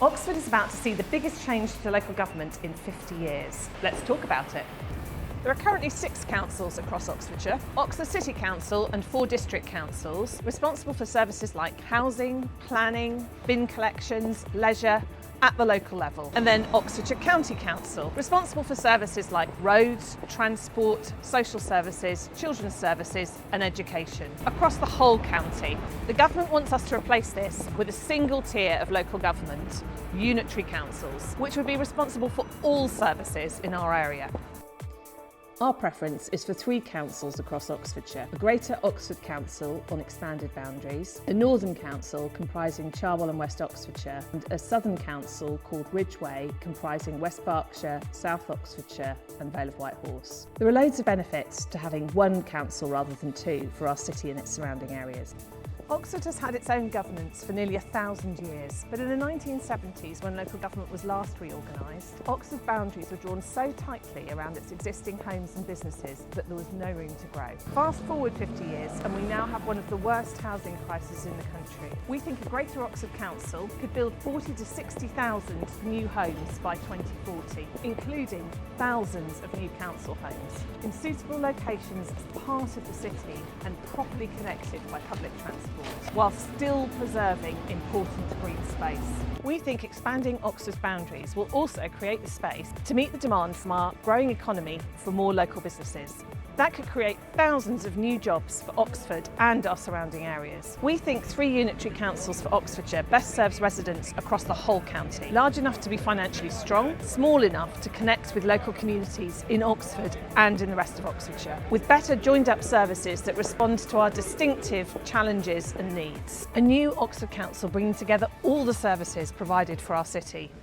Oxford is about to see the biggest change to local government in 50 years. Let's talk about it. There are currently 6 councils across Oxfordshire, Oxford City Council and 4 district councils, responsible for services like housing, planning, bin collections, leisure, at the local level. And then Oxfordshire County Council, responsible for services like roads, transport, social services, children's services and education. Across the whole county, the government wants us to replace this with a single tier of local government, unitary councils, which would be responsible for all services in our area. Our preference is for 3 councils across Oxfordshire: a Greater Oxford Council on expanded boundaries, a Northern Council comprising Cherwell and West Oxfordshire, and a Southern Council called Ridgeway comprising West Berkshire, South Oxfordshire and Vale of Whitehorse. There are loads of benefits to having 1 council rather than 2 for our city and its surrounding areas. Oxford has had its own governance for nearly 1,000 years, but in the 1970s, when local government was last reorganised, Oxford's boundaries were drawn so tightly around its existing homes and businesses that there was no room to grow. Fast forward 50 years and we now have one of the worst housing crises in the country. We think a Greater Oxford Council could build 40 to 60,000 new homes by 2040, including thousands of new council homes, in suitable locations as part of the city and properly connected by public transport, while still preserving important green space. We think expanding Oxford's boundaries will also create the space to meet the demand from our growing economy for more local businesses. That could create thousands of new jobs for Oxford and our surrounding areas. We think 3 unitary councils for Oxfordshire best serves residents across the whole county, large enough to be financially strong, small enough to connect with local communities in Oxford and in the rest of Oxfordshire, with better joined up services that respond to our distinctive challenges and needs. A new Oxford Council bringing together all the services provided for our city.